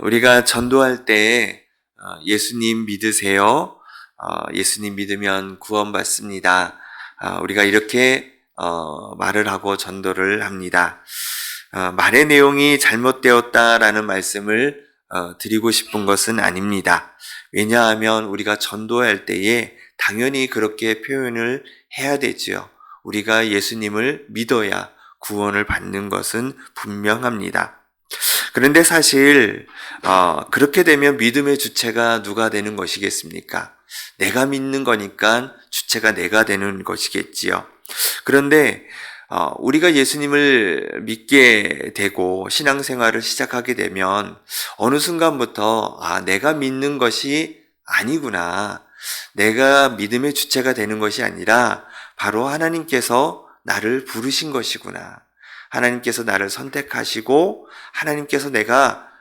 우리가 전도할 때 예수님 믿으세요? 예수님 믿으면 구원받습니다. 우리가 이렇게 말을 하고 전도를 합니다. 말의 내용이 잘못되었다라는 말씀을 드리고 싶은 것은 아닙니다. 왜냐하면 우리가 전도할 때에 당연히 그렇게 표현을 해야 되지요. 우리가 예수님을 믿어야 구원을 받는 것은 분명합니다. 그런데 사실 그렇게 되면 믿음의 주체가 누가 되는 것이겠습니까? 내가 믿는 거니까 주체가 내가 되는 것이겠지요. 그런데 우리가 예수님을 믿게 되고 신앙생활을 시작하게 되면 어느 순간부터 내가 믿는 것이 아니구나. 내가 믿음의 주체가 되는 것이 아니라 바로 하나님께서 나를 부르신 것이구나. 하나님께서 나를 선택하시고 하나님께서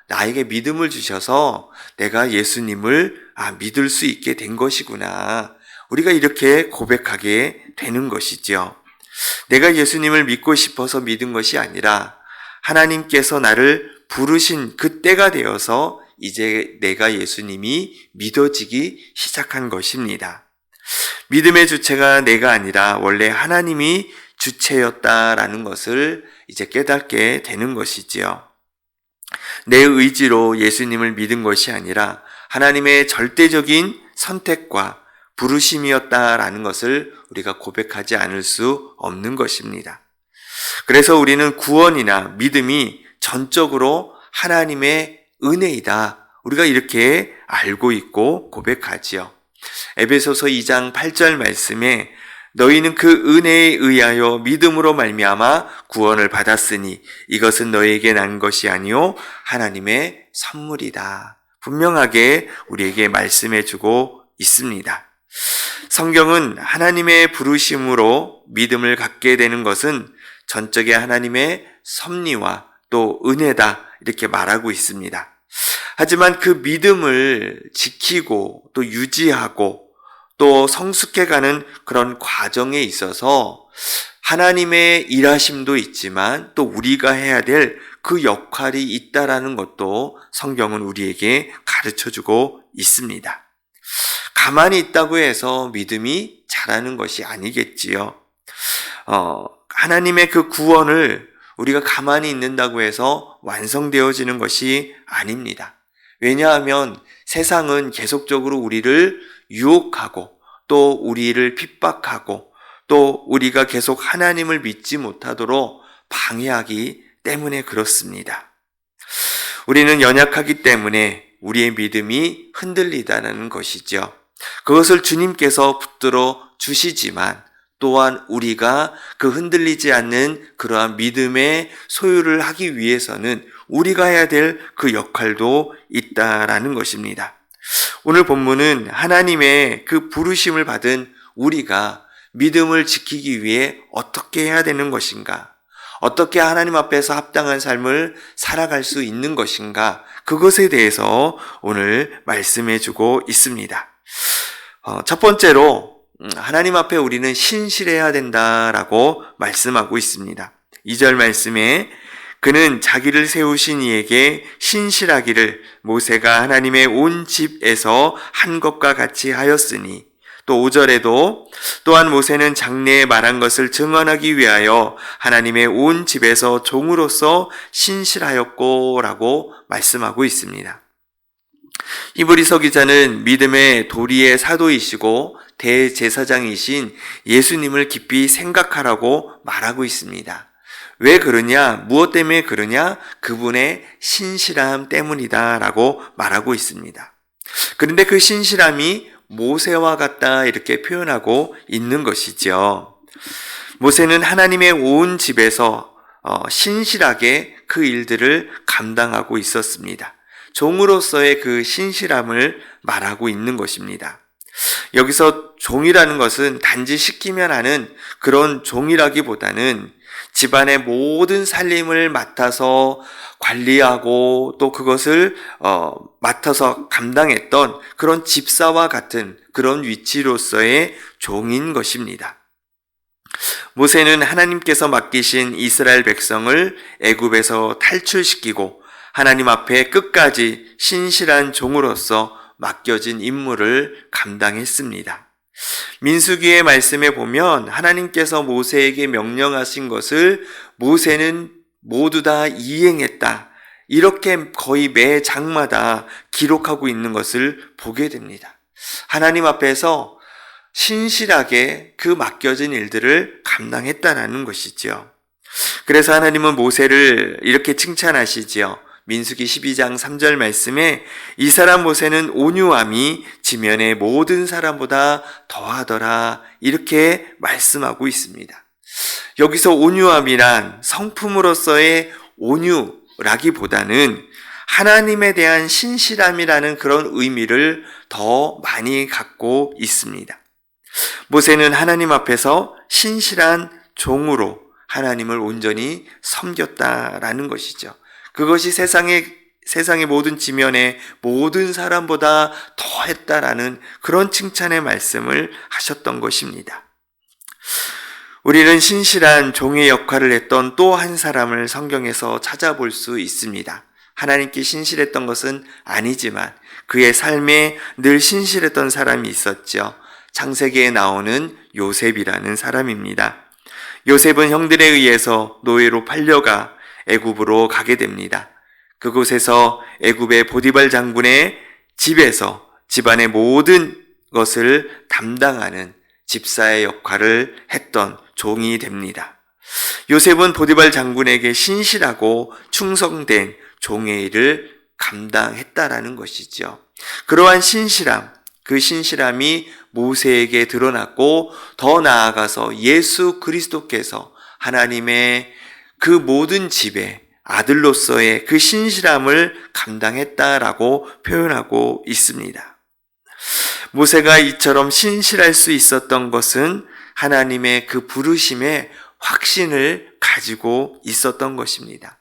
나에게 믿음을 주셔서 내가 예수님을 믿을 수 있게 된 것이구나. 우리가 이렇게 고백하게 되는 것이죠. 내가 예수님을 믿고 싶어서 믿은 것이 아니라 하나님께서 나를 부르신 그때가 되어서 이제 내가 예수님이 믿어지기 시작한 것입니다. 믿음의 주체가 내가 아니라 원래 하나님이 주체였다라는 것을 이제 깨닫게 되는 것이지요. 내 의지로 예수님을 믿은 것이 아니라 하나님의 절대적인 선택과 부르심이었다라는 것을 우리가 고백하지 않을 수 없는 것입니다. 그래서 우리는 구원이나 믿음이 전적으로 하나님의 은혜이다. 우리가 이렇게 알고 있고 고백하지요. 에베소서 2장 8절 말씀에 너희는 그 은혜에 의하여 믿음으로 말미암아 구원을 받았으니 이것은 너희에게 난 것이 아니요 하나님의 선물이다. 분명하게 우리에게 말씀해주고 있습니다. 성경은 하나님의 부르심으로 믿음을 갖게 되는 것은 전적의 하나님의 섭리와 또 은혜다 이렇게 말하고 있습니다. 하지만 그 믿음을 지키고 또 유지하고 또 성숙해가는 그런 과정에 있어서 하나님의 일하심도 있지만 또 우리가 해야 될 그 역할이 있다라는 것도 성경은 우리에게 가르쳐주고 있습니다. 가만히 있다고 해서 믿음이 자라는 것이 아니겠지요. 하나님의 그 구원을 우리가 가만히 있는다고 해서 완성되어지는 것이 아닙니다. 왜냐하면 세상은 계속적으로 우리를 유혹하고 또 우리를 핍박하고 또 우리가 계속 하나님을 믿지 못하도록 방해하기 때문에 그렇습니다. 우리는 연약하기 때문에 우리의 믿음이 흔들리다는 것이죠. 그것을 주님께서 붙들어 주시지만 또한 우리가 그 흔들리지 않는 그러한 믿음의 소유를 하기 위해서는 우리가 해야 될 그 역할도 있다라는 것입니다. 오늘 본문은 하나님의 그 부르심을 받은 우리가 믿음을 지키기 위해 어떻게 해야 되는 것인가? 어떻게 하나님 앞에서 합당한 삶을 살아갈 수 있는 것인가? 그것에 대해서 오늘 말씀해 주고 있습니다. 첫 번째로 하나님 앞에 우리는 신실해야 된다라고 말씀하고 있습니다. 2절 말씀에 그는 자기를 세우신 이에게 신실하기를 모세가 하나님의 온 집에서 한 것과 같이 하였으니 또 5절에도 또한 모세는 장래에 말한 것을 증언하기 위하여 하나님의 온 집에서 종으로서 신실하였고 라고 말씀하고 있습니다. 히브리서 기자는 믿음의 도리의 사도이시고 대제사장이신 예수님을 깊이 생각하라고 말하고 있습니다. 왜 그러냐? 무엇 때문에 그러냐? 그분의 신실함 때문이다 라고 말하고 있습니다. 그런데 그 신실함이 모세와 같다 이렇게 표현하고 있는 것이죠. 모세는 하나님의 온 집에서 신실하게 그 일들을 감당하고 있었습니다. 종으로서의 그 신실함을 말하고 있는 것입니다. 여기서 종이라는 것은 단지 시키면 하는 그런 종이라기보다는 집안의 모든 살림을 맡아서 관리하고 또 그것을 맡아서 감당했던 그런 집사와 같은 그런 위치로서의 종인 것입니다. 모세는 하나님께서 맡기신 이스라엘 백성을 애굽에서 탈출시키고 하나님 앞에 끝까지 신실한 종으로서 맡겨진 임무를 감당했습니다. 민수기의 말씀에 보면 하나님께서 모세에게 명령하신 것을 모세는 모두 다 이행했다. 이렇게 거의 매 장마다 기록하고 있는 것을 보게 됩니다. 하나님 앞에서 신실하게 그 맡겨진 일들을 감당했다라는 것이죠. 그래서 하나님은 모세를 이렇게 칭찬하시지요. 민수기 12장 3절 말씀에 이 사람 모세는 온유함이 지면의 모든 사람보다 더하더라 이렇게 말씀하고 있습니다. 여기서 온유함이란 성품으로서의 온유라기보다는 하나님에 대한 신실함이라는 그런 의미를 더 많이 갖고 있습니다. 모세는 하나님 앞에서 신실한 종으로 하나님을 온전히 섬겼다라는 것이죠. 그것이 세상의 모든 지면에 모든 사람보다 더했다라는 그런 칭찬의 말씀을 하셨던 것입니다. 우리는 신실한 종의 역할을 했던 또 한 사람을 성경에서 찾아볼 수 있습니다. 하나님께 신실했던 것은 아니지만 그의 삶에 늘 신실했던 사람이 있었죠. 창세기에 나오는 요셉이라는 사람입니다. 요셉은 형들에 의해서 노예로 팔려가 애굽으로 가게 됩니다. 그곳에서 애굽의 보디발 장군의 집에서 집안의 모든 것을 담당하는 집사의 역할을 했던 종이 됩니다. 요셉은 보디발 장군에게 신실하고 충성된 종의 일을 감당했다라는 것이죠. 그러한 신실함, 그 신실함이 모세에게 드러났고 더 나아가서 예수 그리스도께서 하나님의 그 모든 집에 아들로서의 그 신실함을 감당했다라고 표현하고 있습니다. 모세가 이처럼 신실할 수 있었던 것은 하나님의 그 부르심에 확신을 가지고 있었던 것입니다.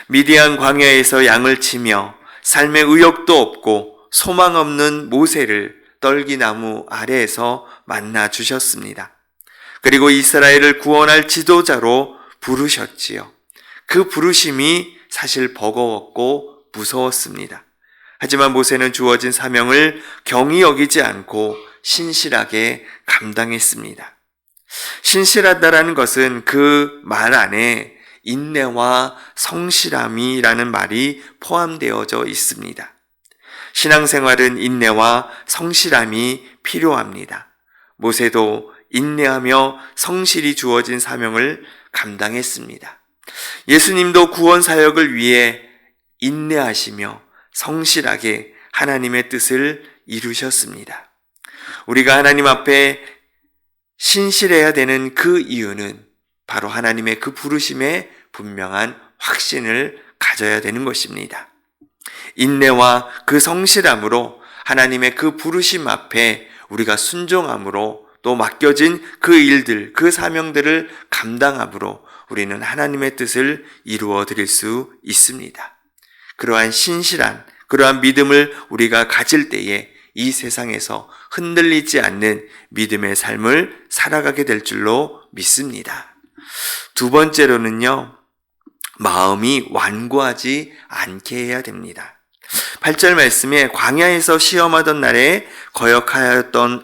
미디안 광야에서 양을 치며 삶의 의욕도 없고 소망 없는 모세를 떨기나무 아래에서 만나 주셨습니다. 그리고 이스라엘을 구원할 지도자로 부르셨지요. 그 부르심이 사실 버거웠고 무서웠습니다. 하지만 모세는 주어진 사명을 경히 여기지 않고 신실하게 감당했습니다. 신실하다라는 것은 그 말 안에 인내와 성실함이라는 말이 포함되어져 있습니다. 신앙생활은 인내와 성실함이 필요합니다. 모세도 인내하며 성실히 주어진 사명을 감당했습니다. 예수님도 구원 사역을 위해 인내하시며 성실하게 하나님의 뜻을 이루셨습니다. 우리가 하나님 앞에 신실해야 되는 그 이유는 바로 하나님의 그 부르심에 분명한 확신을 가져야 되는 것입니다. 인내와 그 성실함으로 하나님의 그 부르심 앞에 우리가 순종함으로 또 맡겨진 그 일들, 그 사명들을 감당함으로 우리는 하나님의 뜻을 이루어 드릴 수 있습니다. 그러한 신실한, 그러한 믿음을 우리가 가질 때에 이 세상에서 흔들리지 않는 믿음의 삶을 살아가게 될 줄로 믿습니다. 두 번째로는요, 마음이 완고하지 않게 해야 됩니다. 8절 말씀에 광야에서 시험하던 날에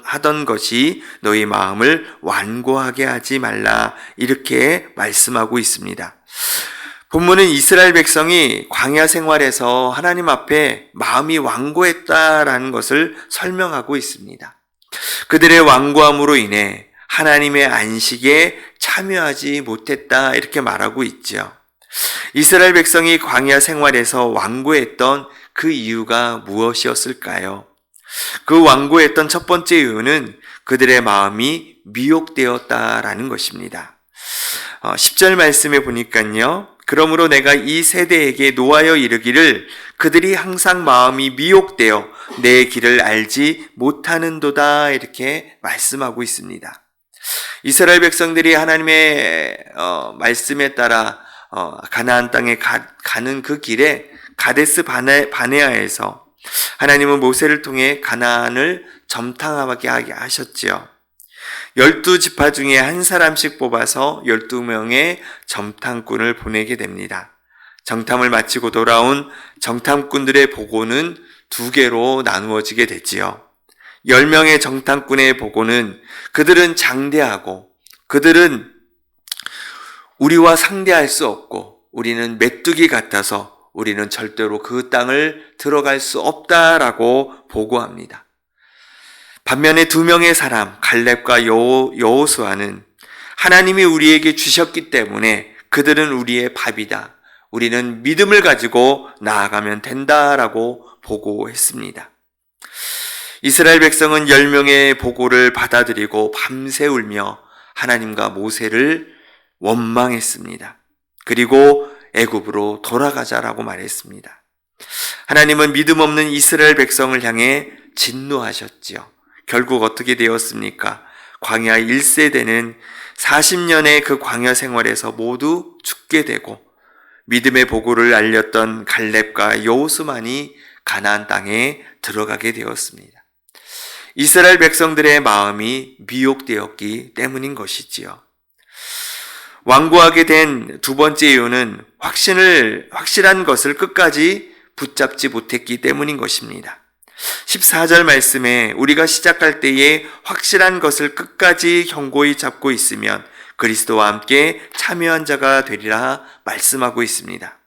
하던 것이 너희 마음을 완고하게 하지 말라 이렇게 말씀하고 있습니다. 본문은 이스라엘 백성이 광야 생활에서 하나님 앞에 마음이 완고했다라는 것을 설명하고 있습니다. 그들의 완고함으로 인해 하나님의 안식에 참여하지 못했다 이렇게 말하고 있죠. 이스라엘 백성이 광야 생활에서 완고했던 그 이유가 무엇이었을까요? 그 완고했던 첫 번째 이유는 그들의 마음이 미혹되었다라는 것입니다. 10절 말씀에 보니까요. 그러므로 내가 이 세대에게 노하여 이르기를 그들이 항상 마음이 미혹되어 내 길을 알지 못하는도다 이렇게 말씀하고 있습니다. 이스라엘 백성들이 하나님의 말씀에 따라 가나안 땅에 가는 그 길에 가데스 바네아에서 하나님은 모세를 통해 가나안을 점탕하게 하셨지요. 12지파 중에 한 사람씩 뽑아서 12명의 점탕꾼을 보내게 됩니다. 정탐을 마치고 돌아온 정탐꾼들의 보고는 두 개로 나누어지게 됐지요. 10명의 정탐꾼의 보고는 그들은 장대하고 그들은 우리와 상대할 수 없고 우리는 메뚜기 같아서 우리는 절대로 그 땅을 들어갈 수 없다라고 보고합니다. 반면에 2명의 사람 갈렙과 여호수아는 하나님이 우리에게 주셨기 때문에 그들은 우리의 밥이다. 우리는 믿음을 가지고 나아가면 된다라고 보고했습니다. 이스라엘 백성은 10명의 보고를 받아들이고 밤새 울며 하나님과 모세를 원망했습니다. 그리고 애굽으로 돌아가자라고 말했습니다. 하나님은 믿음 없는 이스라엘 백성을 향해 진노하셨지요. 결국 어떻게 되었습니까? 광야 1세대는 40년의 그 광야 생활에서 모두 죽게 되고 믿음의 보고를 알렸던 갈렙과 여호수만이 가나안 땅에 들어가게 되었습니다. 이스라엘 백성들의 마음이 미혹되었기 때문인 것이지요. 완고하게 된 두 번째 이유는 확실한 것을 끝까지 붙잡지 못했기 때문인 것입니다. 14절 말씀에 우리가 시작할 때에 확실한 것을 끝까지 견고히 잡고 있으면 그리스도와 함께 참여한 자가 되리라 말씀하고 있습니다.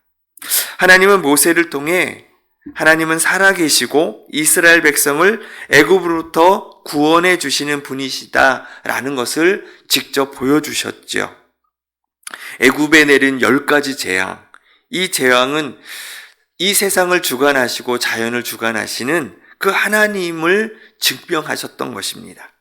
하나님은 모세를 통해 하나님은 살아계시고 이스라엘 백성을 애굽으로부터 구원해 주시는 분이시다라는 것을 직접 보여주셨죠. 애굽에 내린 10가지 재앙, 이 재앙은 이 세상을 주관하시고 자연을 주관하시는 그 하나님을 증명하셨던 것입니다.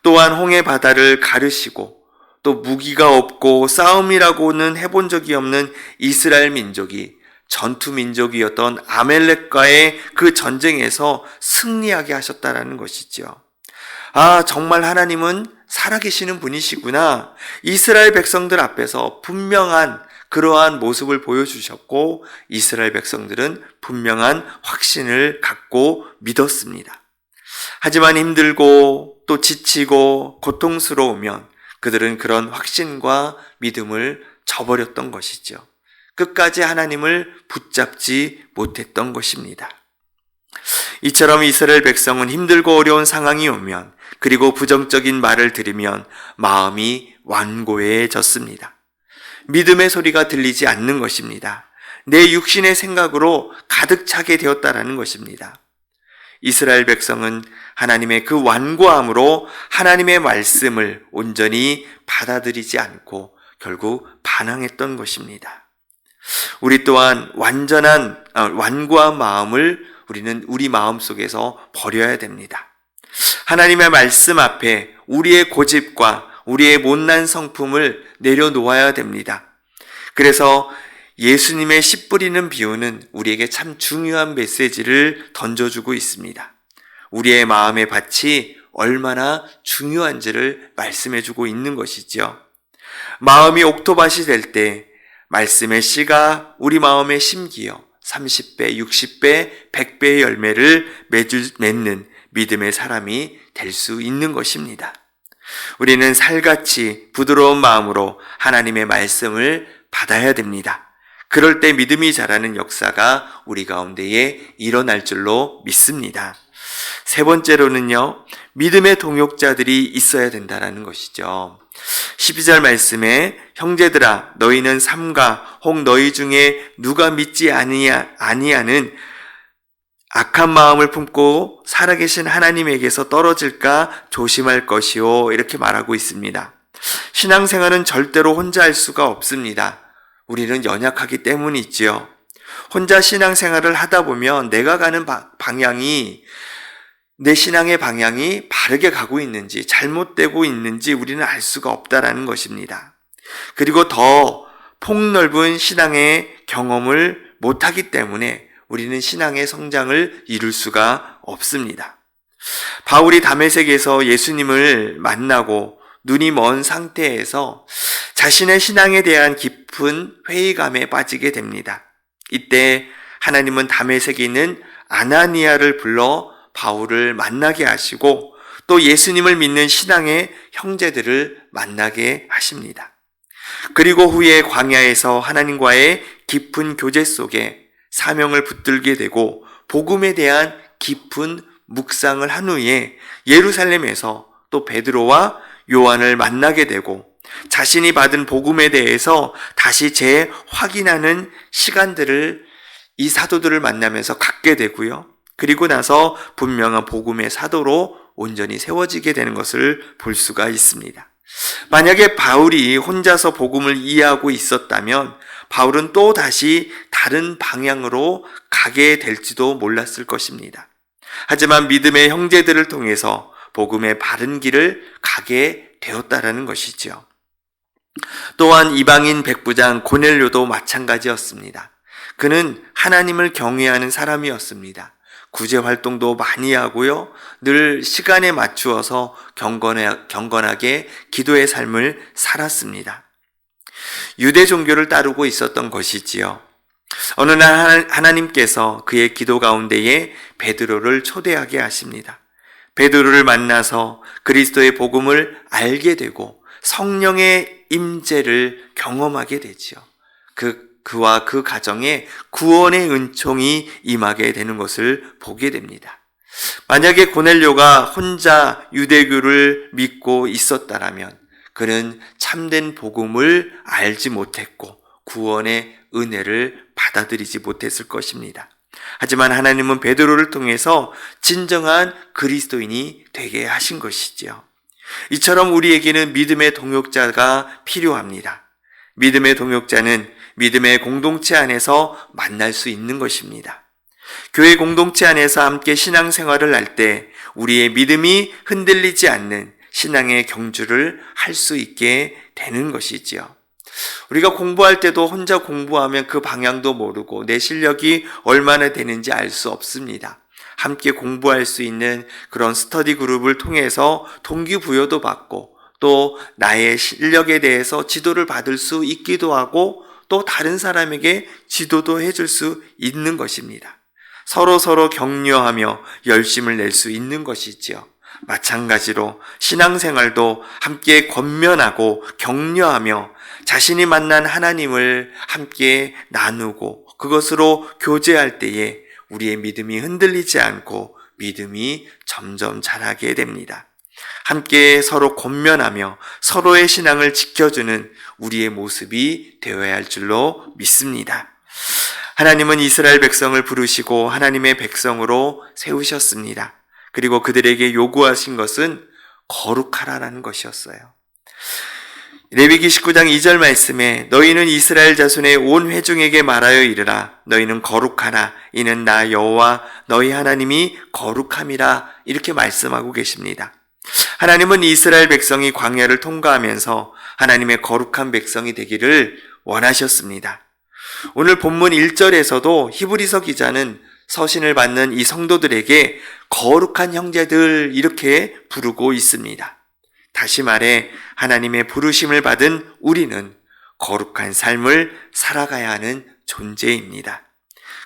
또한 홍해 바다를 가르시고 또 무기가 없고 싸움이라고는 해본 적이 없는 이스라엘 민족이 전투 민족이었던 아멜렉과의 그 전쟁에서 승리하게 하셨다라는 것이죠. 아, 정말 하나님은 살아계시는 분이시구나. 이스라엘 백성들 앞에서 분명한 그러한 모습을 보여주셨고 이스라엘 백성들은 분명한 확신을 갖고 믿었습니다. 하지만 힘들고 또 지치고 고통스러우면 그들은 그런 확신과 믿음을 저버렸던 것이죠. 끝까지 하나님을 붙잡지 못했던 것입니다. 이처럼 이스라엘 백성은 힘들고 어려운 상황이 오면 그리고 부정적인 말을 들으면 마음이 완고해졌습니다. 믿음의 소리가 들리지 않는 것입니다. 내 육신의 생각으로 가득 차게 되었다라는 것입니다. 이스라엘 백성은 하나님의 그 완고함으로 하나님의 말씀을 온전히 받아들이지 않고 결국 반항했던 것입니다. 우리 또한 완고한 마음을 우리는 우리 마음속에서 버려야 됩니다. 하나님의 말씀 앞에 우리의 고집과 우리의 못난 성품을 내려놓아야 됩니다. 그래서 예수님의 씨 뿌리는 비유는 우리에게 참 중요한 메시지를 던져주고 있습니다. 우리의 마음의 밭이 얼마나 중요한지를 말씀해주고 있는 것이죠. 마음이 옥토밭이 될 때 말씀의 씨가 우리 마음에 심기어 30배, 60배, 100배의 열매를 맺는 믿음의 사람이 될 수 있는 것입니다. 우리는 살같이 부드러운 마음으로 하나님의 말씀을 받아야 됩니다. 그럴 때 믿음이 자라는 역사가 우리 가운데에 일어날 줄로 믿습니다. 세 번째로는요, 믿음의 동역자들이 있어야 된다는 것이죠. 12절 말씀에 형제들아 너희는 삼가 혹 너희 중에 누가 믿지 아니하는 악한 마음을 품고 살아계신 하나님에게서 떨어질까 조심할 것이요 이렇게 말하고 있습니다. 신앙생활은 절대로 혼자 할 수가 없습니다. 우리는 연약하기 때문이지요. 혼자 신앙생활을 하다 보면 내가 가는 방향이 내 신앙의 방향이 바르게 가고 있는지 잘못되고 있는지 우리는 알 수가 없다라는 것입니다. 그리고 더 폭넓은 신앙의 경험을 못하기 때문에 우리는 신앙의 성장을 이룰 수가 없습니다. 바울이 다메섹에서 예수님을 만나고 눈이 먼 상태에서 자신의 신앙에 대한 깊은 회의감에 빠지게 됩니다. 이때 하나님은 다메섹에 있는 아나니아를 불러 바울을 만나게 하시고 또 예수님을 믿는 신앙의 형제들을 만나게 하십니다. 그리고 후에 광야에서 하나님과의 깊은 교제 속에 사명을 붙들게 되고 복음에 대한 깊은 묵상을 한 후에 예루살렘에서 또 베드로와 요한을 만나게 되고 자신이 받은 복음에 대해서 다시 재확인하는 시간들을 이 사도들을 만나면서 갖게 되고요. 그리고 나서 분명한 복음의 사도로 온전히 세워지게 되는 것을 볼 수가 있습니다. 만약에 바울이 혼자서 복음을 이해하고 있었다면 바울은 또 다시 다른 방향으로 가게 될지도 몰랐을 것입니다. 하지만 믿음의 형제들을 통해서 복음의 바른 길을 가게 되었다라는 것이죠. 또한 이방인 백부장 고넬료도 마찬가지였습니다. 그는 하나님을 경외하는 사람이었습니다. 구제 활동도 많이 하고요. 늘 시간에 맞추어서 경건하게 기도의 삶을 살았습니다. 유대 종교를 따르고 있었던 것이지요. 어느 날 하나님께서 그의 기도 가운데에 베드로를 초대하게 하십니다. 베드로를 만나서 그리스도의 복음을 알게 되고 성령의 임재를 경험하게 되지요. 그와 그 가정에 구원의 은총이 임하게 되는 것을 보게 됩니다. 만약에 고넬료가 혼자 유대교를 믿고 있었다라면 그는 참된 복음을 알지 못했고 구원의 은혜를 받아들이지 못했을 것입니다. 하지만 하나님은 베드로를 통해서 진정한 그리스도인이 되게 하신 것이지요. 이처럼 우리에게는 믿음의 동역자가 필요합니다. 믿음의 동역자는 믿음의 공동체 안에서 만날 수 있는 것입니다. 교회 공동체 안에서 함께 신앙생활을 할 때 우리의 믿음이 흔들리지 않는 신앙의 경주를 할 수 있게 되는 것이지요. 우리가 공부할 때도 혼자 공부하면 그 방향도 모르고 내 실력이 얼마나 되는지 알 수 없습니다. 함께 공부할 수 있는 그런 스터디 그룹을 통해서 동기부여도 받고 또 나의 실력에 대해서 지도를 받을 수 있기도 하고 또 다른 사람에게 지도도 해줄 수 있는 것입니다. 서로 격려하며 열심을 낼 수 있는 것이지요. 마찬가지로 신앙생활도 함께 권면하고 격려하며 자신이 만난 하나님을 함께 나누고 그것으로 교제할 때에 우리의 믿음이 흔들리지 않고 믿음이 점점 자라게 됩니다. 함께 서로 권면하며 서로의 신앙을 지켜주는 우리의 모습이 되어야 할 줄로 믿습니다. 하나님은 이스라엘 백성을 부르시고 하나님의 백성으로 세우셨습니다. 그리고 그들에게 요구하신 것은 거룩하라는 것이었어요. 레위기 19장 2절 말씀에 너희는 이스라엘 자손의 온 회중에게 말하여 이르라. 너희는 거룩하라. 이는 나 여호와 너희 하나님이 거룩함이라. 이렇게 말씀하고 계십니다. 하나님은 이스라엘 백성이 광야를 통과하면서 하나님의 거룩한 백성이 되기를 원하셨습니다. 오늘 본문 1절에서도 히브리서 기자는 서신을 받는 이 성도들에게 거룩한 형제들 이렇게 부르고 있습니다. 다시 말해 하나님의 부르심을 받은 우리는 거룩한 삶을 살아가야 하는 존재입니다.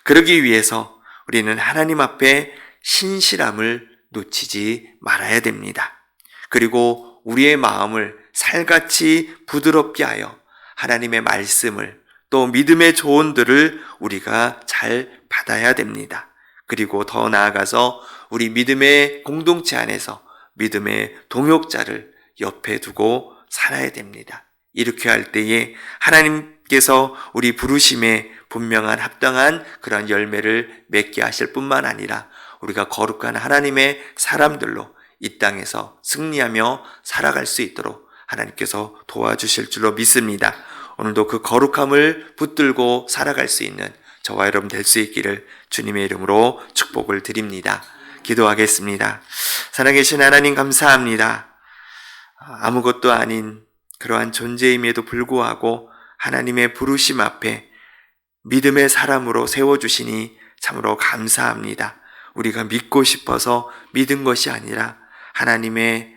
그러기 위해서 우리는 하나님 앞에 신실함을 놓치지 말아야 됩니다. 그리고 우리의 마음을 살같이 부드럽게 하여 하나님의 말씀을 또 믿음의 조언들을 우리가 잘 받아야 됩니다. 그리고 더 나아가서 우리 믿음의 공동체 안에서 믿음의 동역자를 옆에 두고 살아야 됩니다. 이렇게 할 때에 하나님께서 우리 부르심에 분명한 합당한 그런 열매를 맺게 하실 뿐만 아니라 우리가 거룩한 하나님의 사람들로 이 땅에서 승리하며 살아갈 수 있도록 하나님께서 도와주실 줄로 믿습니다. 오늘도 그 거룩함을 붙들고 살아갈 수 있는 저와 여러분 될 수 있기를 주님의 이름으로 축복을 드립니다. 기도하겠습니다. 살아계신 하나님 감사합니다. 아무것도 아닌 그러한 존재임에도 불구하고 하나님의 부르심 앞에 믿음의 사람으로 세워주시니 참으로 감사합니다. 우리가 믿고 싶어서 믿은 것이 아니라 하나님의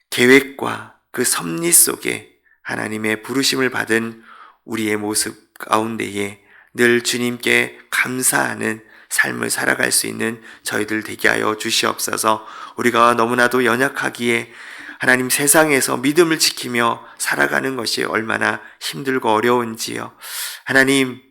계획과 그 섭리 속에 하나님의 부르심을 받은 우리의 모습 가운데에 늘 주님께 감사하는 삶을 살아갈 수 있는 저희들 되게 하여 주시옵소서. 우리가 너무나도 연약하기에 하나님 세상에서 믿음을 지키며 살아가는 것이 얼마나 힘들고 어려운지요. 하나님,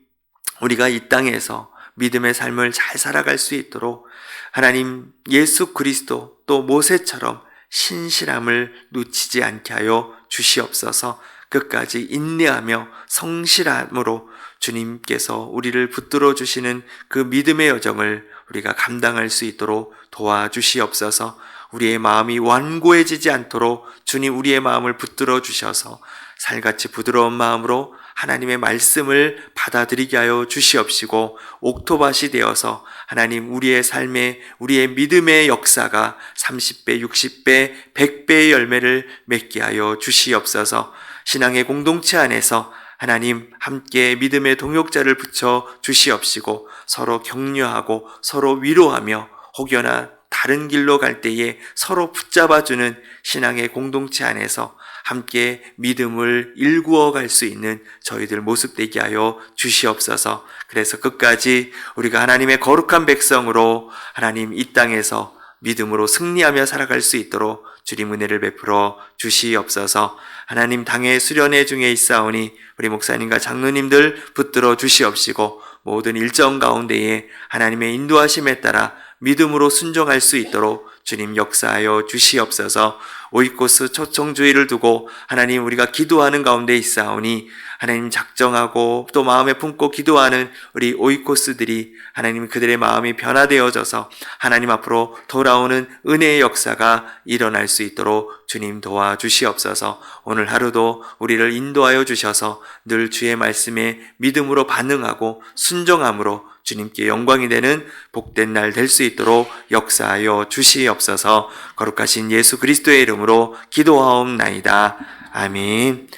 우리가 이 땅에서 믿음의 삶을 잘 살아갈 수 있도록 하나님 예수 그리스도 또 모세처럼 신실함을 놓치지 않게 하여 주시옵소서. 끝까지 인내하며 성실함으로 주님께서 우리를 붙들어 주시는 그 믿음의 여정을 우리가 감당할 수 있도록 도와주시옵소서. 우리의 마음이 완고해지지 않도록 주님 우리의 마음을 붙들어 주셔서 살같이 부드러운 마음으로 하나님의 말씀을 받아들이게 하여 주시옵시고, 옥토밭이 되어서 하나님 우리의 삶에 우리의 믿음의 역사가 30배, 60배, 100배의 열매를 맺게 하여 주시옵소서. 신앙의 공동체 안에서 하나님 함께 믿음의 동역자를 붙여 주시옵시고, 서로 격려하고 서로 위로하며 혹여나 다른 길로 갈 때에 서로 붙잡아주는 신앙의 공동체 안에서 함께 믿음을 일구어 갈 수 있는 저희들 모습 되게 하여 주시옵소서. 그래서 끝까지 우리가 하나님의 거룩한 백성으로 하나님 이 땅에서 믿음으로 승리하며 살아갈 수 있도록 주님 은혜를 베풀어 주시옵소서. 하나님 당의 수련회 중에 있사오니 우리 목사님과 장로님들 붙들어 주시옵시고, 모든 일정 가운데에 하나님의 인도하심에 따라 믿음으로 순종할 수 있도록 주님 역사하여 주시옵소서. 오이코스 초청주의를 두고 하나님 우리가 기도하는 가운데 있사오니 하나님 작정하고 또 마음에 품고 기도하는 우리 오이코스들이 하나님 그들의 마음이 변화되어져서 하나님 앞으로 돌아오는 은혜의 역사가 일어날 수 있도록 주님 도와주시옵소서. 오늘 하루도 우리를 인도하여 주셔서 늘 주의 말씀에 믿음으로 반응하고 순종함으로 주님께 영광이 되는 복된 날 될 수 있도록 역사하여 주시옵소서. 거룩하신 예수 그리스도의 이름으로 기도하옵나이다. 아멘.